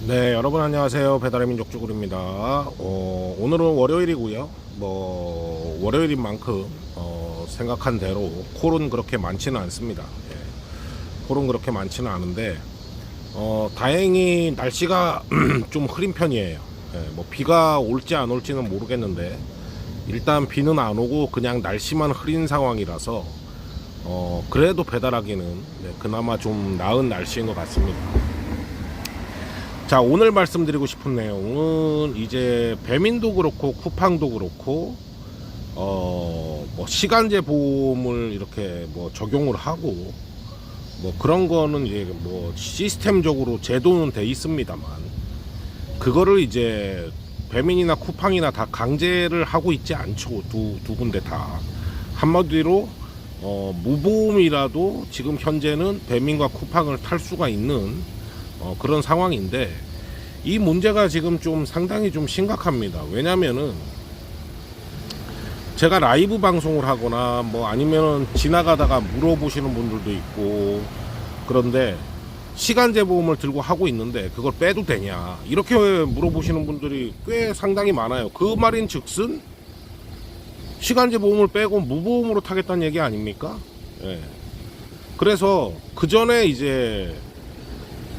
네, 여러분 안녕하세요. 배달의 민족 쭈구리입니다. 오늘은 월요일이고요. 월요일인 만큼 생각한 대로 콜은 그렇게 많지는 않습니다. 콜은 그렇게 많지는 않은데 다행히 날씨가 좀 흐린 편이에요. 비가 올지 안 올지는 모르겠는데 일단 비는 안 오고 그냥 날씨만 흐린 상황이라서 그래도 배달하기는 그나마 좀 나은 날씨인 것 같습니다. 자, 오늘 말씀드리고 싶은 내용은 이제 배민도 그렇고 쿠팡도 그렇고 시간제 보험을 이렇게 적용을 하고 그런 거는 이제 시스템적으로 제도는 돼 있습니다만 그거를 이제 배민이나 쿠팡이나 다 강제를 하고 있지 않죠. 두 군데 다 한마디로 무보험이라도 지금 현재는 배민과 쿠팡을 탈 수가 있는 그런 상황인데 이 문제가 지금 좀 상당히 좀 심각합니다. 왜냐면은 제가 라이브 방송을 하거나 아니면은 지나가다가 물어보시는 분들도 있고 그런데 시간제 보험을 들고 하고 있는데 그걸 빼도 되냐 이렇게 물어보시는 분들이 꽤 상당히 많아요. 그 말인 즉슨 시간제 보험을 빼고 무보험으로 타겠다는 얘기 아닙니까? 그래서 그 전에 이제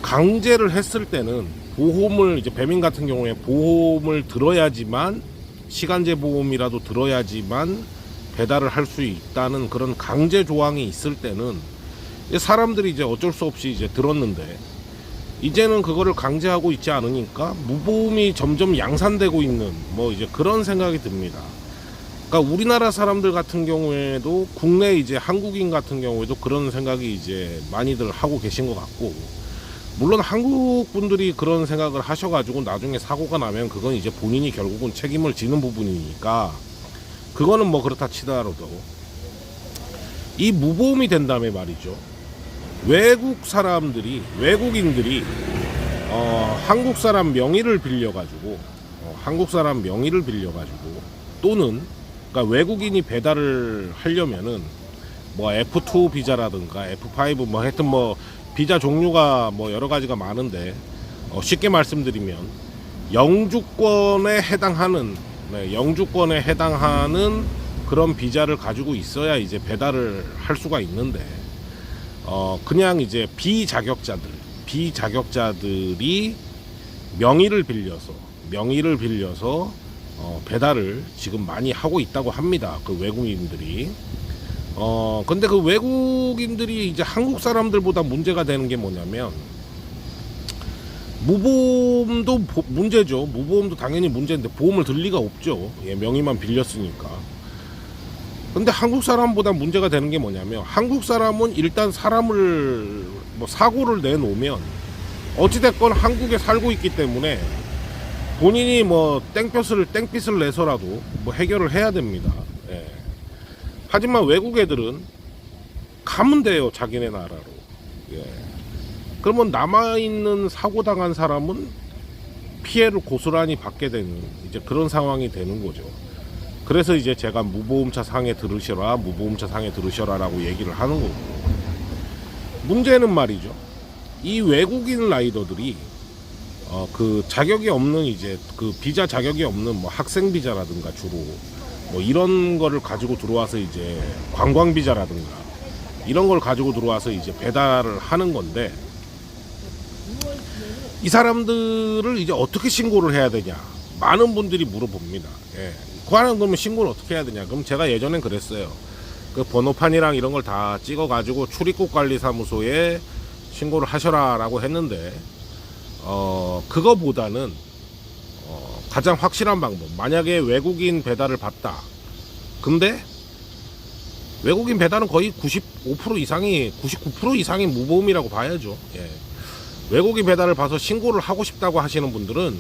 강제를 했을 때는 보험을 이제 배민 같은 경우에 보험을 들어야지만 시간제 보험이라도 들어야지만 배달을 할 수 있다는 그런 강제 조항이 있을 때는 사람들이 이제 어쩔 수 없이 이제 들었는데 이제는 그거를 강제하고 있지 않으니까 무보험이 점점 양산되고 있는 이제 그런 생각이 듭니다. 그러니까 우리나라 사람들 같은 경우에도 국내 이제 한국인 같은 경우에도 그런 생각이 이제 많이들 하고 계신 것 같고 물론 한국 분들이 그런 생각을 하셔가지고 나중에 사고가 나면 그건 이제 본인이 결국은 책임을 지는 부분이니까 그거는 그렇다 치더라도 이 무보험이 된다면 말이죠. 외국인들이 한국 사람 명의를 빌려가지고 또는 그러니까 외국인이 배달을 하려면은 F2 비자라든가 F5 하여튼 비자 종류가 여러 가지가 많은데 쉽게 말씀드리면 영주권에 해당하는 그런 비자를 가지고 있어야 이제 배달을 할 수가 있는데 그냥 이제 비자격자들이 명의를 빌려서 배달을 지금 많이 하고 있다고 합니다. 그 외국인들이. 근데 그 외국인들이 이제 한국 사람들보다 문제가 되는 게 뭐냐면 무보험도 문제죠. 무보험도 당연히 문제인데 보험을 들 리가 없죠. 명의만 빌렸으니까. 근데 한국 사람보다 문제가 되는 게 뭐냐면 한국 사람은 일단 사람을 사고를 내놓으면 어찌됐건 한국에 살고 있기 때문에 본인이 땡빛을 내서라도 해결을 해야 됩니다. 하지만 외국 애들은 가면 돼요. 자기네 나라로. 그러면 남아있는 사고당한 사람은 피해를 고스란히 받게 되는 이제 그런 상황이 되는 거죠. 그래서 이제 제가 무보험차 상에 들으셔라 라고 얘기를 하는 거고 문제는 말이죠. 이 외국인 라이더들이 그 자격이 없는 이제 그 비자 자격이 없는 학생 비자라든가 주로 이런 거를 가지고 들어와서 이제 관광 비자라든가 이런 걸 가지고 들어와서 이제 배달을 하는 건데 이 사람들을 이제 어떻게 신고를 해야 되냐 많은 분들이 물어봅니다. 그러면 신고를 어떻게 해야 되냐? 그럼 제가 예전엔 그랬어요. 그 번호판이랑 이런 걸 다 찍어 가지고 출입국 관리사무소에 신고를 하셔라 라고 했는데 그거보다는 가장 확실한 방법, 만약에 외국인 배달을 받다 근데 외국인 배달은 거의 99% 이상이 무보험이라고 봐야죠. 외국인 배달을 봐서 신고를 하고 싶다고 하시는 분들은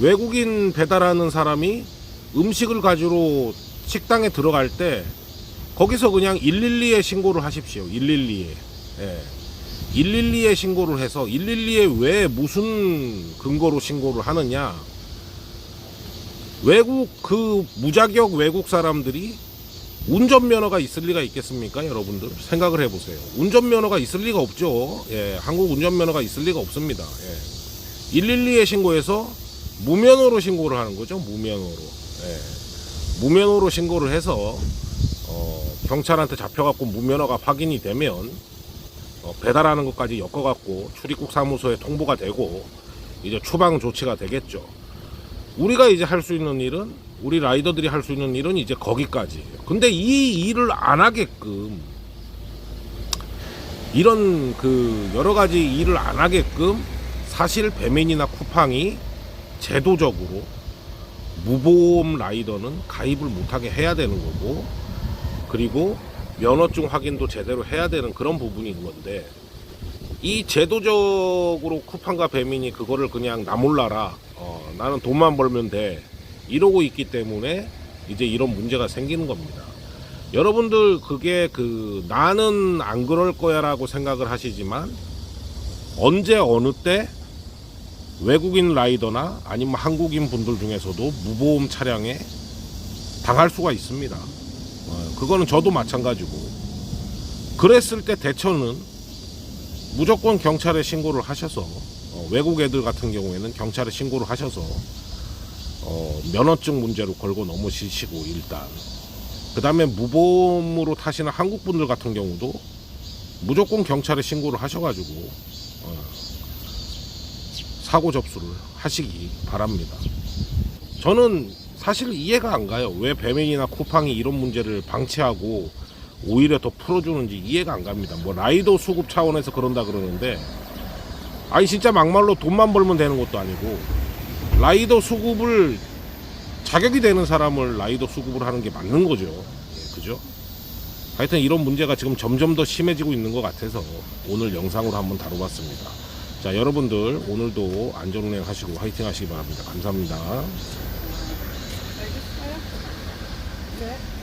외국인 배달하는 사람이 음식을 가지러 식당에 들어갈 때 거기서 그냥 112에 신고를 하십시오. 112에 신고를 해서 112에 왜 무슨 근거로 신고를 하느냐, 무자격 외국 사람들이 운전면허가 있을 리가 있겠습니까? 여러분들 생각을 해보세요. 운전면허가 있을 리가 없죠. 한국 운전면허가 있을 리가 없습니다. 112에 신고해서 무면허로 신고를 하는 거죠. 무면허로. 예. 무면허로 신고를 해서 경찰한테 잡혀갖고 무면허가 확인이 되면 배달하는 것까지 엮어갖고 출입국 사무소에 통보가 되고 이제 추방 조치가 되겠죠. 우리가 이제 할 수 있는 일은, 우리 라이더들이 할 수 있는 일은 이제 거기까지예요. 근데 이 일을 안 하게끔, 이런 그 여러 가지 일을 안 하게끔 사실 배민이나 쿠팡이 제도적으로 무보험 라이더는 가입을 못하게 해야 되는 거고, 그리고 면허증 확인도 제대로 해야 되는 그런 부분인 건데, 이 제도적으로 쿠팡과 배민이 그거를 그냥 나 몰라라, 나는 돈만 벌면 돼, 이러고 있기 때문에 이제 이런 문제가 생기는 겁니다. 여러분들 그게 나는 안 그럴 거야 라고 생각을 하시지만, 언제 어느 때 외국인 라이더나 아니면 한국인 분들 중에서도 무보험 차량에 당할 수가 있습니다. 그거는 저도 마찬가지고, 그랬을 때 대처는 무조건 경찰에 신고를 하셔서, 외국 애들 같은 경우에는 경찰에 신고를 하셔서 면허증 문제로 걸고 넘으시고, 일단 그 다음에 무보험으로 타시는 한국 분들 같은 경우도 무조건 경찰에 신고를 하셔가지고 사고 접수를 하시기 바랍니다. 저는 사실 이해가 안 가요. 왜 배민이나 쿠팡이 이런 문제를 방치하고 오히려 더 풀어주는지 이해가 안 갑니다. 뭐 라이더 수급 차원에서 그런다 그러는데, 아니 진짜 막말로 돈만 벌면 되는 것도 아니고, 라이더 수급을 자격이 되는 사람을 라이더 수급을 하는 게 맞는 거죠. 그죠? 하여튼 이런 문제가 지금 점점 더 심해지고 있는 것 같아서 오늘 영상으로 한번 다뤄봤습니다. 자, 여러분들 오늘도 안전운행 하시고 화이팅 하시기 바랍니다. 감사합니다. 알겠어요? 네.